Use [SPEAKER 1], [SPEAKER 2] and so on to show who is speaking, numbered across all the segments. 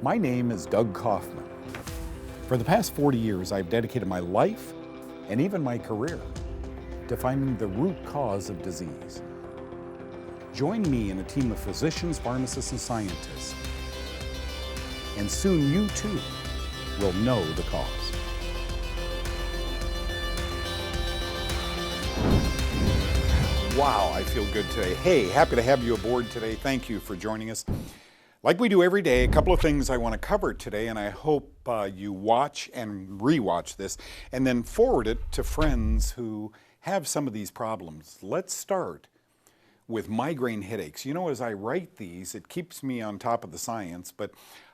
[SPEAKER 1] My name is Doug Kaufmann. For the past 40 years, I've dedicated my life and even my career to finding the root cause of disease. Join me in a team of physicians, pharmacists, and scientists, and soon you too will know the cause. Wow, I feel good today. Hey, happy to have you aboard today. Thank you for joining us. Like we do every day, a couple of things I want to cover today, and I hope you watch and rewatch this and then forward it to friends who have some of these problems. Let's start with migraine headaches. You know, as I write these, it keeps me on top of the science, but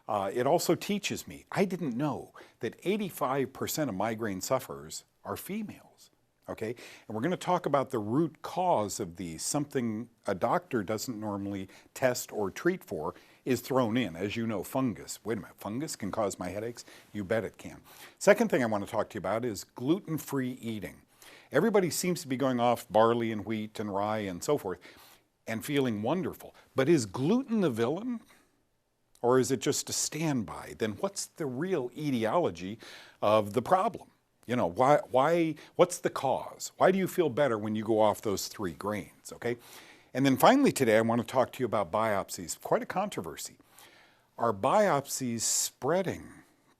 [SPEAKER 1] it also teaches me. I didn't know that 85% of migraine sufferers are females. Okay, and we're going to talk about the root cause of these. Something a doctor doesn't normally test or treat for is thrown in. As you know, fungus. Wait a minute, fungus can cause my headaches? You bet it can. Second thing I want to talk to you about is gluten-free eating. Everybody seems to be going off barley and wheat and rye and so forth and feeling wonderful. But is gluten the villain? Or is it just a standby? Then what's the real etiology of the problem? You know, what's the cause? Why do you feel better when you go off those 3 grains, okay? And then finally today, I want to talk to you about biopsies. Quite a controversy. Are biopsies spreading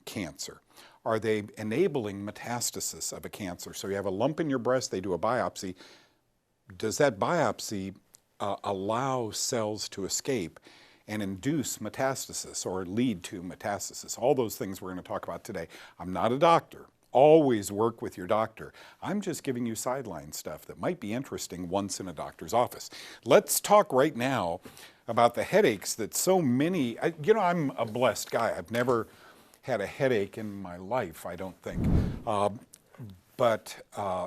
[SPEAKER 1] cancer? Are they enabling metastasis of a cancer? So you have a lump in your breast, they do a biopsy. Does that biopsy allow cells to escape and induce metastasis or lead to metastasis? All those things we're going to talk about today. I'm not a doctor. Always work with your doctor. I'm just giving you sideline stuff that might be interesting once in a doctor's office. Let's talk right now about the headaches that so many, you know, I'm a blessed guy. I've never had a headache in my life, I don't think. But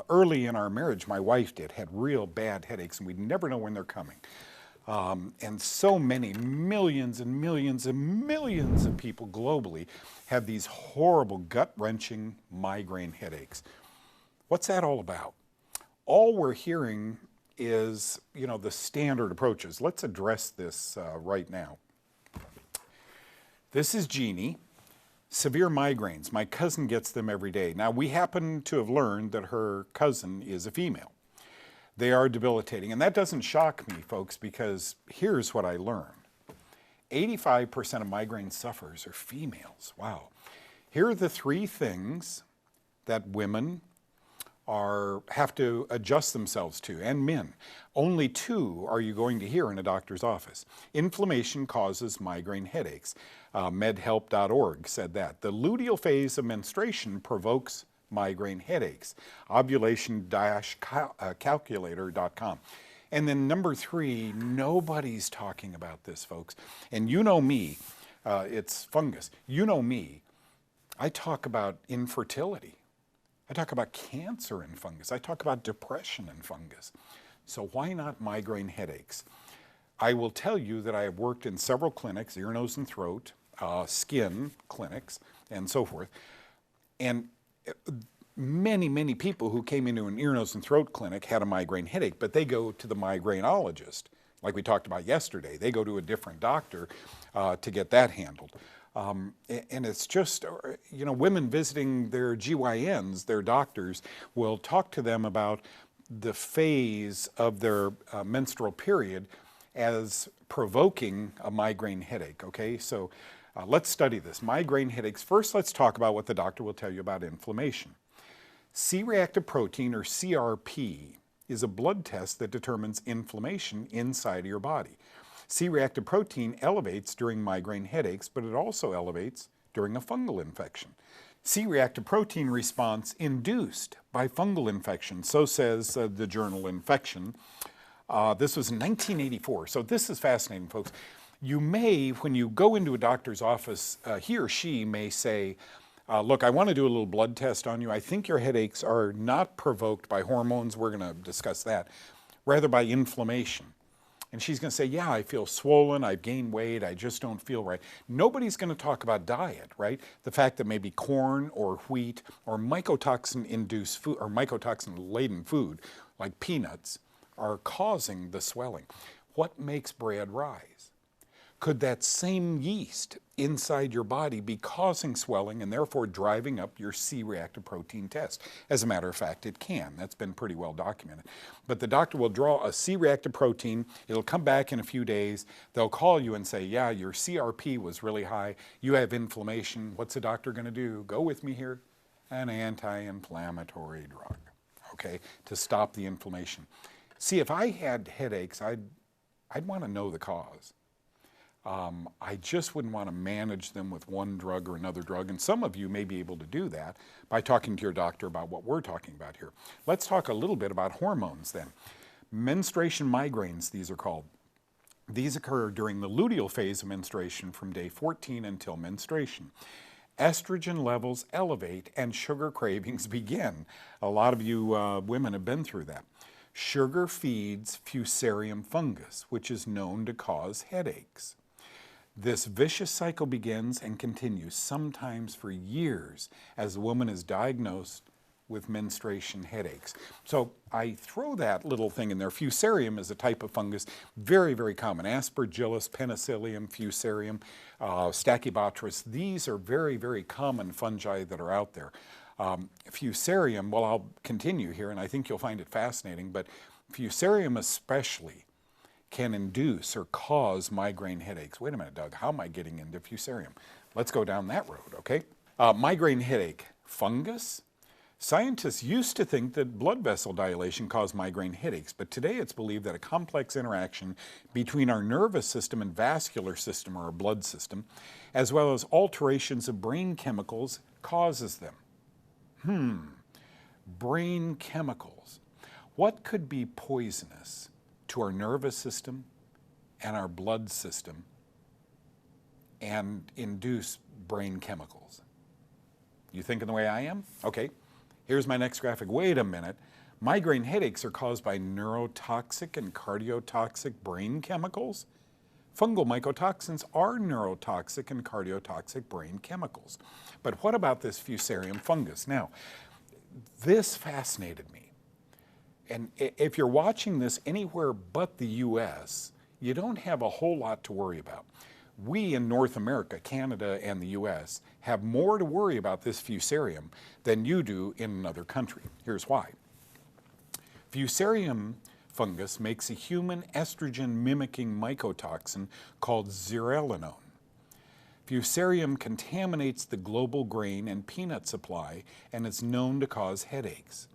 [SPEAKER 1] early in our marriage, my wife had real bad headaches, and we'd never know when they're coming. And so many, millions and millions and millions of people globally have these horrible, gut-wrenching migraine headaches. What's that all about? All we're hearing is, you know, the standard approaches. Let's address this right now. This is Jeannie. Severe migraines. My cousin gets them every day. Now, we happen to have learned that her cousin is a female. They are debilitating, and that doesn't shock me, folks, because here's what I learned. 85% of migraine sufferers are females. Wow. Here are the 3 things that women have to adjust themselves to, and men. Only 2 are you going to hear in a doctor's office. Inflammation causes migraine headaches. Medhelp.org said that. The luteal phase of menstruation provokes migraine headaches. Ovulation-calculator.com. And then number 3, nobody's talking about this, folks. And you know me, it's fungus. You know me, I talk about infertility. I talk about cancer and fungus. I talk about depression and fungus. So why not migraine headaches? I will tell you that I have worked in several clinics, ear, nose, and throat, skin clinics, and so forth. And many people who came into an ear, nose, and throat clinic had a migraine headache, but they go to the migraineologist, like we talked about yesterday. They go to a different doctor to get that handled. And it's just, you know, women visiting their GYNs, their doctors, will talk to them about the phase of their menstrual period as provoking a migraine headache, okay? So let's study this. Migraine headaches. First, let's talk about what the doctor will tell you about inflammation. C-reactive protein, or CRP, is a blood test that determines inflammation inside of your body. C-reactive protein elevates during migraine headaches, but it also elevates during a fungal infection. C-reactive protein response induced by fungal infection, so says the journal Infection. This was in 1984, so this is fascinating, folks. You may, when you go into a doctor's office, he or she may say, look, I want to do a little blood test on you. I think your headaches are not provoked by hormones. We're going to discuss that. Rather by inflammation. And she's going to say, yeah, I feel swollen. I've gained weight. I just don't feel right. Nobody's going to talk about diet, right? The fact that maybe corn or wheat or mycotoxin-induced food or mycotoxin-laden food like peanuts are causing the swelling. What makes bread rise? Could that same yeast inside your body be causing swelling and therefore driving up your C-reactive protein test. As a matter of fact, it can. That's been pretty well documented. But the doctor will draw a C-reactive protein. It'll come back in a few days. They'll call you and say, yeah, your CRP was really high. You have inflammation. What's the doctor going to do? Go with me here. An anti-inflammatory drug, okay, to stop the inflammation. See, if I had headaches, I'd want to know the cause. I just wouldn't want to manage them with one drug or another drug, and some of you may be able to do that by talking to your doctor about what we're talking about here. Let's talk a little bit about hormones then. Menstruation migraines, these are called. These occur during the luteal phase of menstruation from day 14 until menstruation. Estrogen levels elevate and sugar cravings begin. A lot of you women have been through that. Sugar feeds Fusarium fungus, which is known to cause headaches. This vicious cycle begins and continues, sometimes for years, as the woman is diagnosed with menstruation headaches. So I throw that little thing in there. Fusarium is a type of fungus, very, very common. Aspergillus, Penicillium, Fusarium, Stachybotrys. These are very, very common fungi that are out there. Fusarium, well, I'll continue here, and I think you'll find it fascinating, but Fusarium especially can induce or cause migraine headaches. Wait a minute, Doug, how am I getting into Fusarium? Let's go down that road, okay? Migraine headache, fungus. Scientists used to think that blood vessel dilation caused migraine headaches, but today it's believed that a complex interaction between our nervous system and vascular system, or our blood system, as well as alterations of brain chemicals, causes them. Brain chemicals. What could be poisonous to our nervous system and our blood system and induce brain chemicals? You thinking the way I am? Okay, here's my next graphic. Wait a minute. Migraine headaches are caused by neurotoxic and cardiotoxic brain chemicals? Fungal mycotoxins are neurotoxic and cardiotoxic brain chemicals. But what about this Fusarium fungus? Now, this fascinated me. And if you're watching this anywhere but the US, you don't have a whole lot to worry about. We in North America, Canada, and the US have more to worry about this Fusarium than you do in another country. Here's why. Fusarium fungus makes a human estrogen-mimicking mycotoxin called zearalenone. Fusarium contaminates the global grain and peanut supply and is known to cause headaches.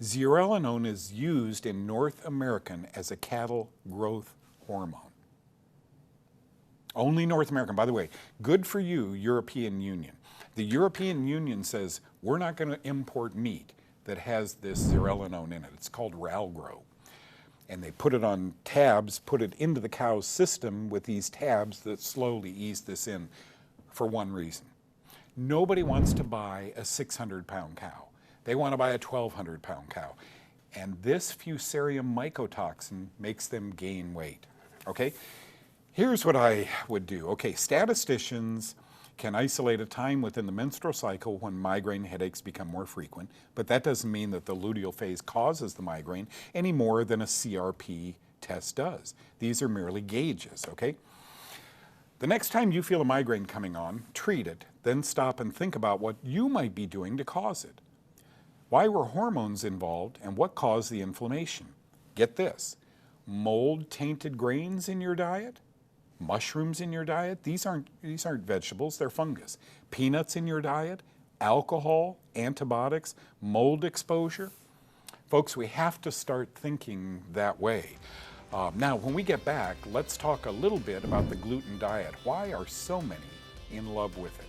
[SPEAKER 1] Zearalenone is used in North America as a cattle growth hormone. Only North American. By the way, good for you, European Union. The European Union says we're not going to import meat that has this zearalenone in it. It's called Ralgro. And they put it on tabs, put it into the cow's system with these tabs that slowly ease this in for one reason. Nobody wants to buy a 600-pound cow. They want to buy a 1,200-pound cow. And this Fusarium mycotoxin makes them gain weight, okay? Here's what I would do. Okay, statisticians can isolate a time within the menstrual cycle when migraine headaches become more frequent, but that doesn't mean that the luteal phase causes the migraine any more than a CRP test does. These are merely gauges, okay? The next time you feel a migraine coming on, treat it, then stop and think about what you might be doing to cause it. Why were hormones involved and what caused the inflammation? Get this, mold-tainted grains in your diet? Mushrooms in your diet? These aren't vegetables, they're fungus. Peanuts in your diet? Alcohol, antibiotics, mold exposure? Folks, we have to start thinking that way. Now, when we get back, let's talk a little bit about the gluten diet. Why are so many in love with it?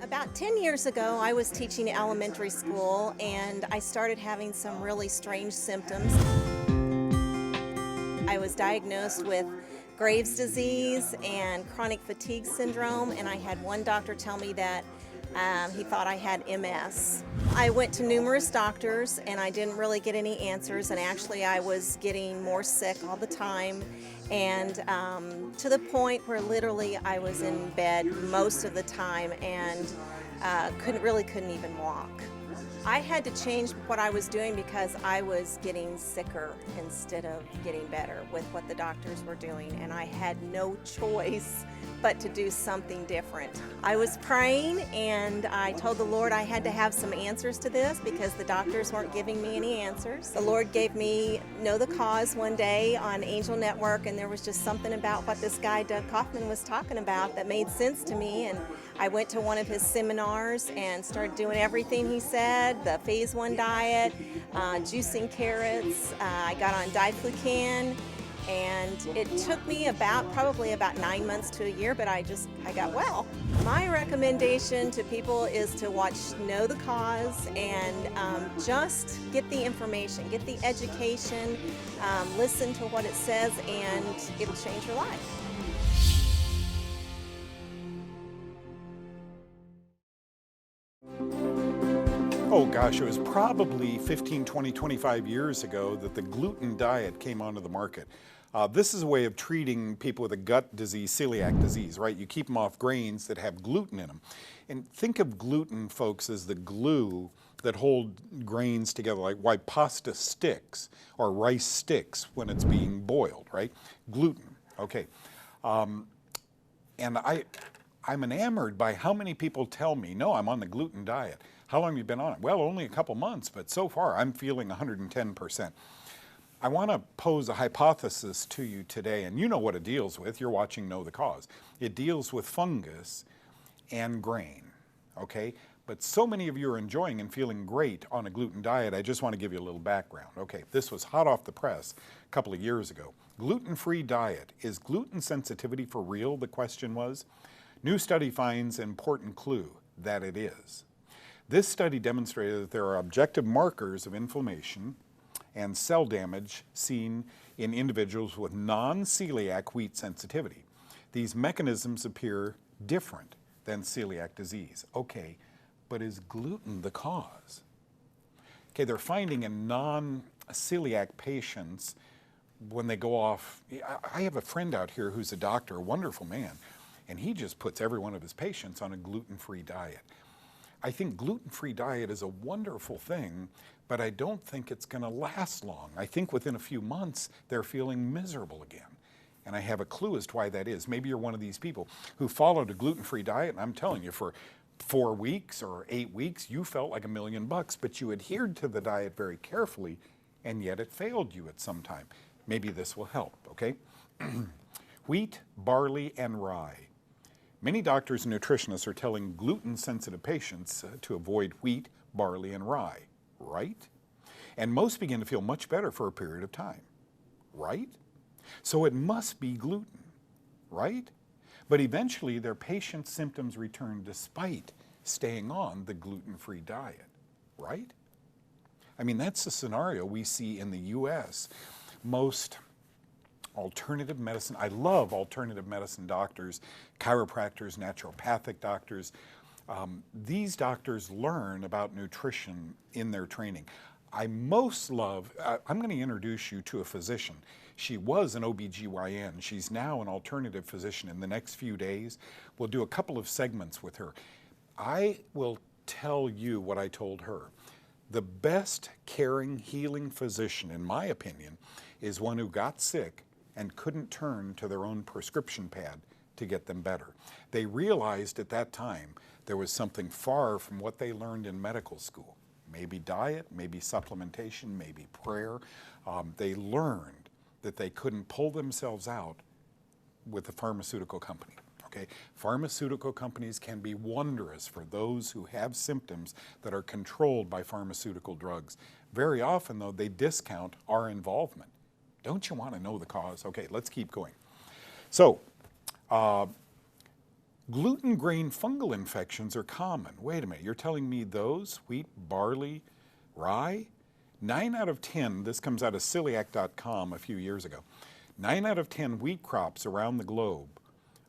[SPEAKER 2] About 10 years ago, I was teaching elementary school and I started having some really strange symptoms. I was diagnosed with Graves' disease and chronic fatigue syndrome, and I had one doctor tell me that he thought I had MS. I went to numerous doctors and I didn't really get any answers, and actually I was getting more sick all the time, and to the point where literally I was in bed most of the time and couldn't even walk. I had to change what I was doing because I was getting sicker instead of getting better with what the doctors were doing, and I had no choice but to do something different. I was praying and I told the Lord I had to have some answers to this because the doctors weren't giving me any answers. The Lord gave me Know the Cause one day on Angel Network, and there was just something about what this guy Doug Kaufmann was talking about that made sense to me, and I went to one of his seminars and started doing everything he said, the phase 1 diet, juicing carrots. I got on diflucan, and it took me probably about 9 months to a year, but I got well. My recommendation to people is to watch Know the Cause and just get the information, get the education, listen to what it says, and it'll change your life.
[SPEAKER 1] Oh gosh, it was probably 15, 20, 25 years ago that the gluten diet came onto the market. This is a way of treating people with a gut disease, celiac disease, right? You keep them off grains that have gluten in them. And think of gluten, folks, as the glue that hold grains together, like why pasta sticks or rice sticks when it's being boiled, right? Gluten, okay. And I'm enamored by how many people tell me, no, I'm on the gluten diet. How long have you been on it? Well, only a couple months, but so far I'm feeling 110%. I want to pose a hypothesis to you today, and you know what it deals with. You're watching Know the Cause. It deals with fungus and grain, okay? But so many of you are enjoying and feeling great on a gluten diet, I just want to give you a little background. Okay, this was hot off the press a couple of years ago. Gluten-free diet. Is gluten sensitivity for real, the question was? New study finds an important clue that it is. This study demonstrated that there are objective markers of inflammation and cell damage seen in individuals with non-celiac wheat sensitivity. These mechanisms appear different than celiac disease. Okay, but is gluten the cause? Okay, they're finding in non-celiac patients when they go off. I have a friend out here who's a doctor, a wonderful man, and he just puts every one of his patients on a gluten-free diet. I think gluten-free diet is a wonderful thing, but I don't think it's going to last long. I think within a few months, they're feeling miserable again. And I have a clue as to why that is. Maybe you're one of these people who followed a gluten-free diet, and I'm telling you, for 4 weeks or 8 weeks, you felt like $1 million, but you adhered to the diet very carefully, and yet it failed you at some time. Maybe this will help, okay? Wheat, barley, and rye. Many doctors and nutritionists are telling gluten-sensitive patients to avoid wheat, barley, and rye, right? And most begin to feel much better for a period of time, right? So it must be gluten, right? But eventually their patient's symptoms return despite staying on the gluten-free diet, right? I mean, that's the scenario we see in the US. Most alternative medicine, I love alternative medicine doctors, chiropractors, naturopathic doctors. These doctors learn about nutrition in their training. I most love, I'm going to introduce you to a physician. She was an OBGYN. She's now an alternative physician. In the next few days, we'll do a couple of segments with her. I will tell you what I told her. The best caring, healing physician, in my opinion, is one who got sick and couldn't turn to their own prescription pad to get them better. They realized at that time there was something far from what they learned in medical school. Maybe diet, maybe supplementation, maybe prayer. They learned that they couldn't pull themselves out with a pharmaceutical company. Okay? Pharmaceutical companies can be wondrous for those who have symptoms that are controlled by pharmaceutical drugs. Very often, though, they discount our involvement. Don't you want to know the cause? Okay, let's keep going. So, gluten grain fungal infections are common. Wait a minute, you're telling me those, wheat, barley, rye? 9 out of 10, this comes out of celiac.com a few years ago, 9 out of 10 wheat crops around the globe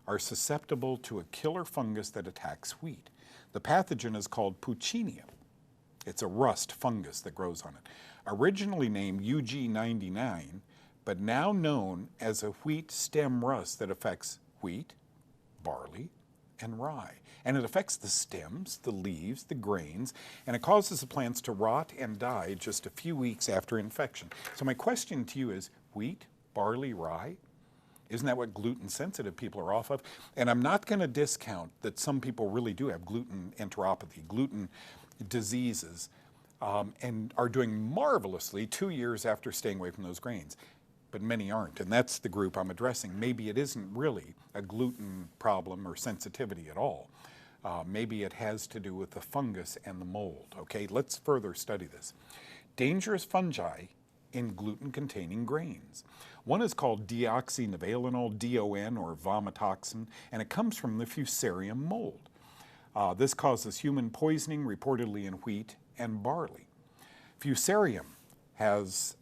[SPEAKER 1] are susceptible to a killer fungus that attacks wheat. The pathogen is called Puccinia. It's a rust fungus that grows on it. Originally named UG99, but now known as a wheat stem rust that affects wheat, barley, and rye. And it affects the stems, the leaves, the grains, and it causes the plants to rot and die just a few weeks after infection. So my question to you is, wheat, barley, rye? Isn't that what gluten-sensitive people are off of? And I'm not going to discount that some people really do have gluten enteropathy, gluten diseases, and are doing marvelously 2 years after staying away from those grains. But many aren't, and that's the group I'm addressing. Maybe it isn't really a gluten problem or sensitivity at all. Maybe it has to do with the fungus and the mold. Okay, let's further study this. Dangerous fungi in gluten-containing grains. One is called deoxynivalenol, DON, or vomitoxin, and it comes from the Fusarium mold. This causes human poisoning, reportedly in wheat and barley. Fusarium has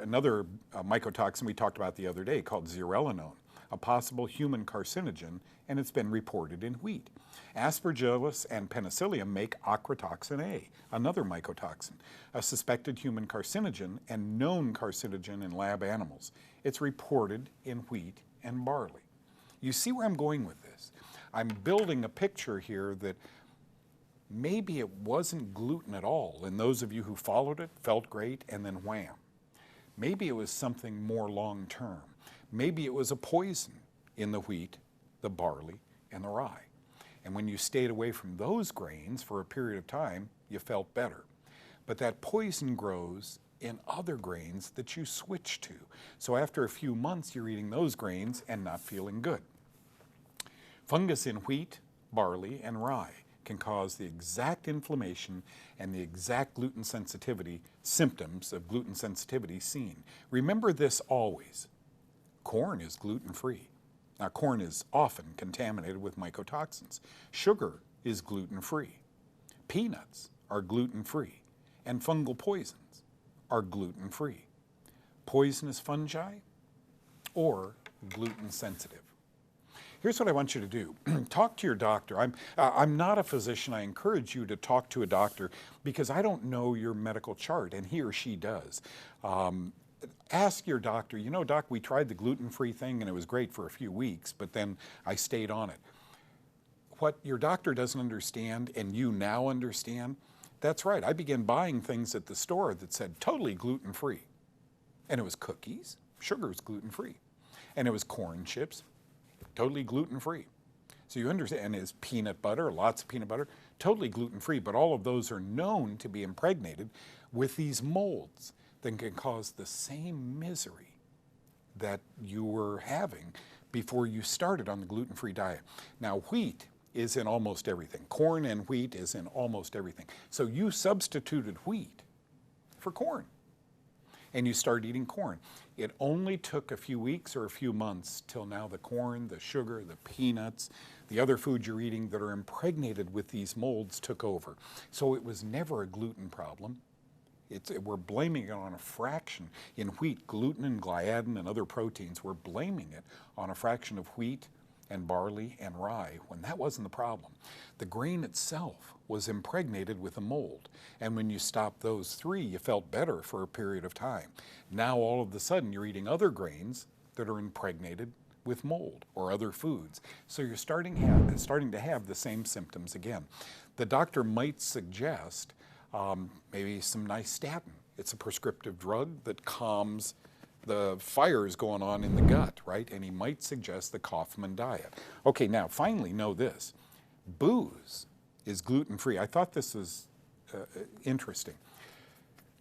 [SPEAKER 1] another mycotoxin we talked about the other day called zearalenone, a possible human carcinogen, and it's been reported in wheat. Aspergillus and penicillium make ochratoxin A, another mycotoxin, a suspected human carcinogen and known carcinogen in lab animals. It's reported in wheat and barley. You see where I'm going with this? I'm building a picture here that maybe it wasn't gluten at all, and those of you who followed it felt great, and then wham. Maybe it was something more long-term. Maybe it was a poison in the wheat, the barley, and the rye. And when you stayed away from those grains for a period of time, you felt better. But that poison grows in other grains that you switch to. So after a few months, you're eating those grains and not feeling good. Fungus in wheat, barley, and rye can cause the exact inflammation and the exact gluten sensitivity symptoms of gluten sensitivity seen. Remember this always. Corn is gluten-free. Now, corn is often contaminated with mycotoxins. Sugar is gluten-free. Peanuts are gluten-free. And fungal poisons are gluten-free. Poisonous fungi or gluten-sensitive. Here's what I want you to do. Talk to your doctor. I'm not a physician. I encourage you to talk to a doctor because I don't know your medical chart, and he or she does. Ask your doctor, you know, doc, we tried the gluten-free thing and it was great for a few weeks, but then I stayed on it. What your doctor doesn't understand and you now understand, that's right. I began buying things at the store that said totally gluten-free. And it was cookies, sugar is gluten-free. And it was corn chips, totally gluten-free. So you understand, and it's peanut butter, lots of peanut butter, totally gluten-free, but all of those are known to be impregnated with these molds that can cause the same misery that you were having before you started on the gluten-free diet. Now, wheat is in almost everything. Corn and wheat is in almost everything. So you substituted wheat for corn, and you started eating corn. It only took a few weeks or a few months till now the corn, the sugar, the peanuts, the other foods you're eating that are impregnated with these molds took over. So it was never a gluten problem. We're blaming it on a fraction. In wheat, gluten and gliadin and other proteins, we're blaming it on a fraction of wheat and barley and rye when that wasn't the problem. The grain itself was impregnated with a mold. And when you stopped those three, you felt better for a period of time. Now all of a sudden you're eating other grains that are impregnated with mold or other foods. So you're starting to have the same symptoms again. The doctor might suggest maybe some nystatin. It's a prescriptive drug that calms the fires going on in the gut, right? And he might suggest the Kaufmann diet. Okay, now finally know this. Booze is gluten-free. I thought this was interesting.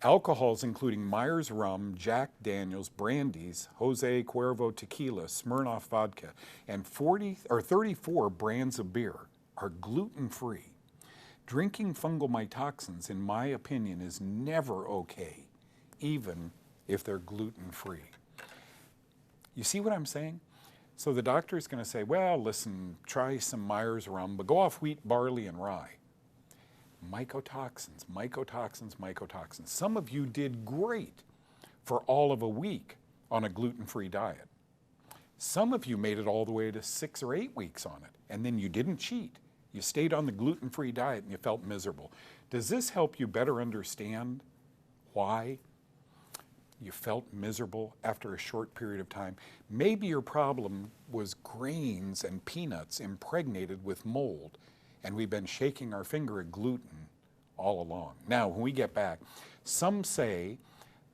[SPEAKER 1] Alcohols including Myers rum, Jack Daniels, brandies, Jose Cuervo tequila, Smirnoff vodka, and 34 brands of beer are gluten-free. Drinking fungal mycotoxins, in my opinion, is never okay, even if they're gluten-free. You see what I'm saying? So the doctor is going to say, well, listen, try some Myers rum, but go off wheat, barley, and rye. Mycotoxins, mycotoxins, mycotoxins. Some of you did great for all of a week on a gluten-free diet. Some of you made it all the way to 6 or 8 weeks on it, and then you didn't cheat. You stayed on the gluten-free diet and you felt miserable. Does this help you better understand why? you felt miserable after a short period of time. Maybe your problem was grains and peanuts impregnated with mold, and we've been shaking our finger at gluten all along. Now, when we get back, some say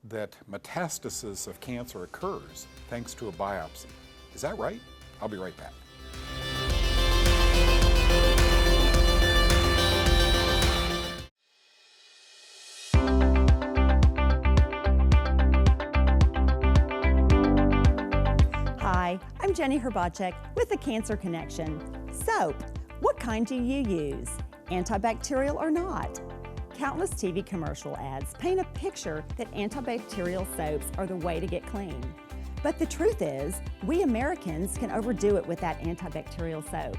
[SPEAKER 1] that metastasis of cancer occurs thanks to a biopsy. Is that right? I'll be right back.
[SPEAKER 3] Hi, I'm Jenny Herbacek with the Cancer Connection. Soap, what kind do you use? Antibacterial or not? Countless TV commercial ads paint a picture that antibacterial soaps are the way to get clean. But the truth is, we Americans can overdo it with that antibacterial soap.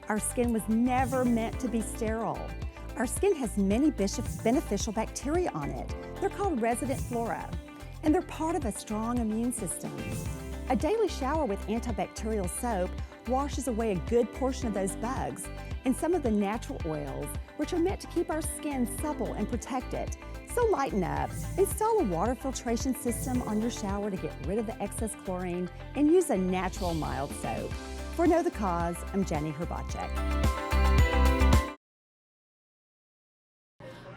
[SPEAKER 3] Our skin was never meant to be sterile. Our skin has many beneficial bacteria on it. They're called resident flora, and they're part of a strong immune system. A daily shower with antibacterial soap washes away a good portion of those bugs and some of the natural oils, which are meant to keep our skin supple and protected. So lighten up, install a water filtration system on your shower to get rid of the excess chlorine, and use a natural mild soap. For Know the Cause, I'm Jenny Herbacek.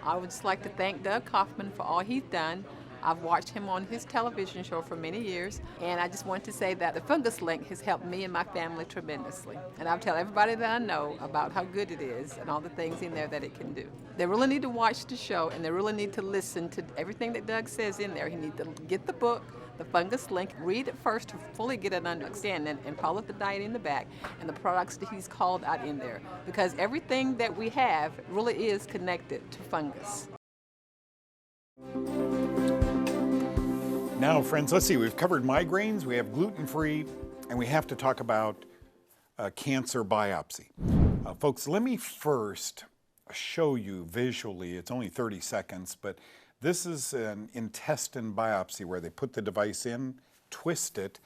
[SPEAKER 4] I would just like to thank Doug Kaufmann for all he's done. I've watched him on his television show for many years, and I just want to say that the fungus link has helped me and my family tremendously. And I'll tell everybody that I know about how good it is and all the things in there that it can do. They really need to watch the show, and they really need to listen to everything that Doug says in there. He needs to get the book, The Fungus Link, read it first to fully get an understanding, and follow the diet in the back and the products that he's called out in there. Because everything that we have really is connected to fungus.
[SPEAKER 1] Now, friends, let's see. We've covered migraines, we have gluten-free, and we have to talk about cancer biopsy. Folks, let me first show you visually. It's only 30 seconds, but this is an intestine biopsy where they put the device in, twist it,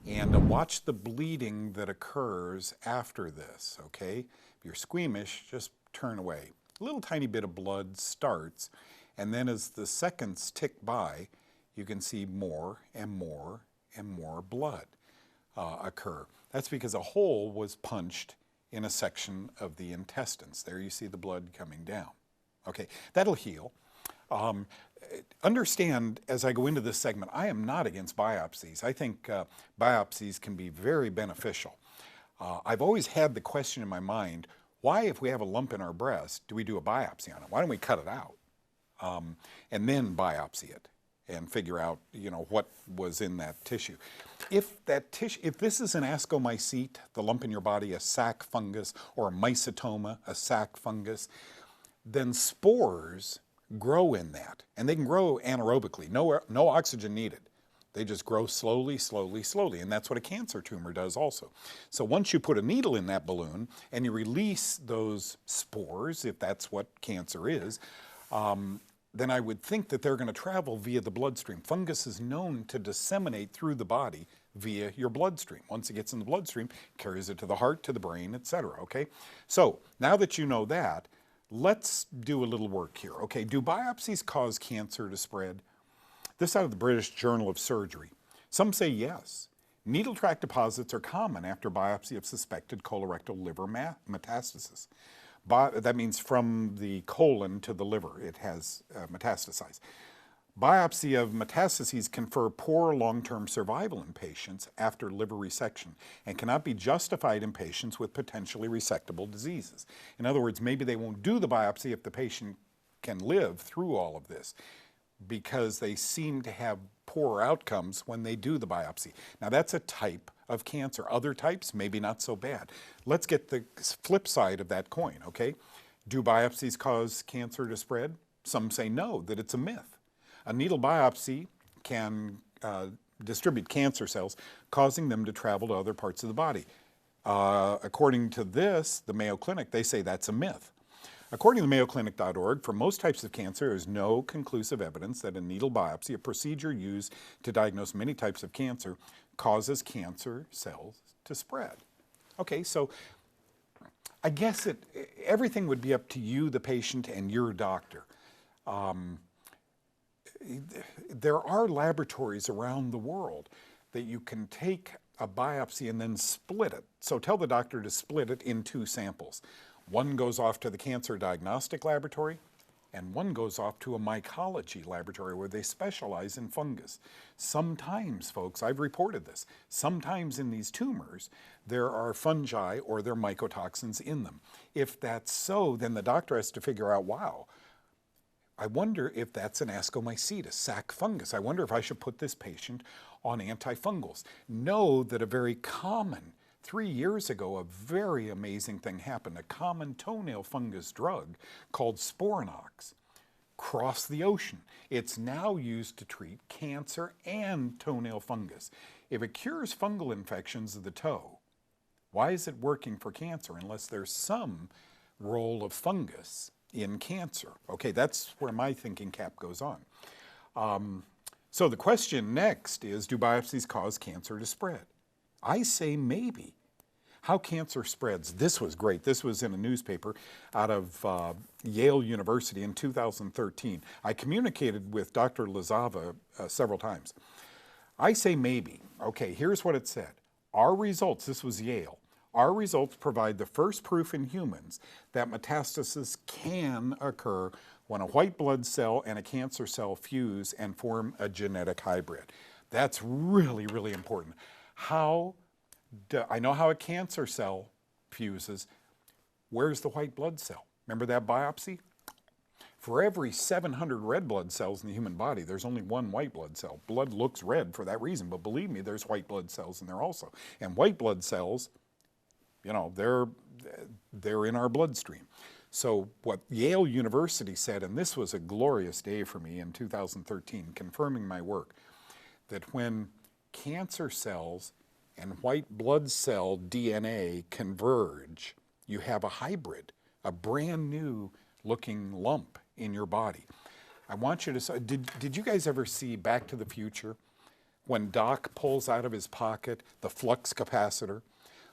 [SPEAKER 1] and watch the bleeding that occurs after this, okay? If you're squeamish, just turn away. A little tiny bit of blood starts, and then as the seconds tick by, you can see more and more and more blood occur. That's because a hole was punched in a section of the intestines. There you see the blood coming down. Okay, that'll heal. Understand, as I go into this segment, I am not against biopsies. I think biopsies can be very beneficial. I've always had the question in my mind, why, if we have a lump in our breast, do we do a biopsy on it? Why don't we cut it out and then biopsy it and figure out, you know, what was in that tissue? If this is an ascomycete, the lump in your body, a sac fungus, or a mycetoma, a sac fungus, then spores grow in that, and they can grow anaerobically, no oxygen needed. They just grow slowly, slowly, slowly, and that's what a cancer tumor does also. So once you put a needle in that balloon and you release those spores, if that's what cancer is, then I would think that they're going to travel via the bloodstream. Fungus is known to disseminate through the body via your bloodstream. Once it gets in the bloodstream, it carries it to the heart, to the brain, etc. Okay? So now that you know that, let's do a little work here. Okay, do biopsies cause cancer to spread? This out of the British Journal of Surgery. Some say yes. Needle track deposits are common after biopsy of suspected colorectal liver metastasis. That means from the colon to the liver, it has metastasized. Biopsy of metastases confer poor long-term survival in patients after liver resection and cannot be justified in patients with potentially resectable diseases. In other words, maybe they won't do the biopsy if the patient can live through all of this, because they seem to have poor outcomes when they do the biopsy. Now that's a type of cancer. Other types, maybe not so bad. Let's get the flip side of that coin, okay? Do biopsies cause cancer to spread? Some say no, that it's a myth. A needle biopsy can distribute cancer cells, causing them to travel to other parts of the body. According to this, the Mayo Clinic, they say that's a myth. According to mayoclinic.org, for most types of cancer, there is no conclusive evidence that a needle biopsy, a procedure used to diagnose many types of cancer, causes cancer cells to spread. Okay, so I guess everything would be up to you, the patient, and your doctor. there are laboratories around the world that you can take a biopsy and then split it. So tell the doctor to split it in 2 samples. One goes off to the cancer diagnostic laboratory, and one goes off to a mycology laboratory where they specialize in fungus. Sometimes, folks, I've reported this, sometimes in these tumors, there are fungi or there are mycotoxins in them. If that's so, then the doctor has to figure out, wow, I wonder if that's an ascomycetes, sac fungus. I wonder if I should put this patient on antifungals. Know that a very common, 3 years ago, a very amazing thing happened. A common toenail fungus drug called Sporanox crossed the ocean. It's now used to treat cancer and toenail fungus. If it cures fungal infections of the toe, why is it working for cancer unless there's some role of fungus in cancer? Okay, that's where my thinking cap goes on. So the question next is, do biopsies cause cancer to spread? I say maybe. How cancer spreads. This was great. This was in a newspaper out of Yale University in 2013. I communicated with Dr. Lazava several times. I say maybe. Okay, here's what it said. Our results, this was Yale, our results provide the first proof in humans that metastasis can occur when a white blood cell and a cancer cell fuse and form a genetic hybrid. That's really, really important. I know how a cancer cell fuses. Where's the white blood cell? Remember that biopsy? For every 700 red blood cells in the human body, there's only 1 white blood cell. Blood looks red for that reason, but believe me, there's white blood cells in there also. And white blood cells, you know, they're in our bloodstream. So what Yale University said, and this was a glorious day for me in 2013, confirming my work, that when cancer cells and white blood cell DNA converge, you have a hybrid, a brand new looking lump in your body. I want you to, did you guys ever see Back to the Future? When Doc pulls out of his pocket the flux capacitor?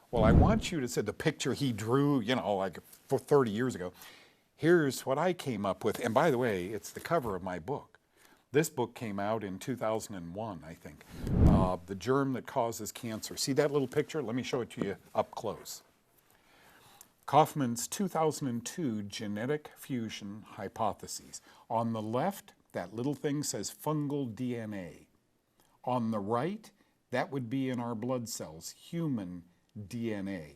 [SPEAKER 1] Well, I want you to say the picture he drew, you know, like for 30 years ago. Here's what I came up with. And by the way, it's the cover of my book. This book came out in 2001, I think. The Germ That Causes Cancer. See that little picture? Let me show it to you up close. Kaufmann's 2002 Genetic Fusion Hypotheses. On the left, that little thing says fungal DNA. On the right, that would be in our blood cells, human DNA.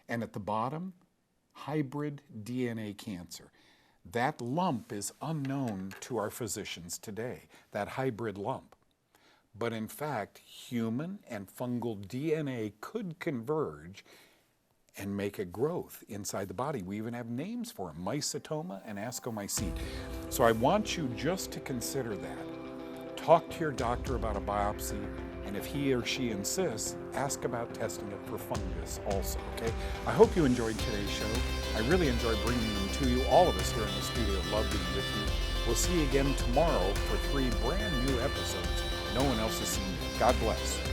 [SPEAKER 1] And at the bottom, hybrid DNA cancer. That lump is unknown to our physicians today, that hybrid lump. But in fact, human and fungal DNA could converge and make a growth inside the body. We even have names for them, mycetoma and ascomycete. So I want you just to consider that. Talk to your doctor about a biopsy, and if he or she insists, ask about testing it for fungus also, okay? I hope you enjoyed today's show. I really enjoy bringing them to you. All of us here in the studio love being with you. We'll see you again tomorrow for 3 brand new episodes no one else has seen yet. God bless.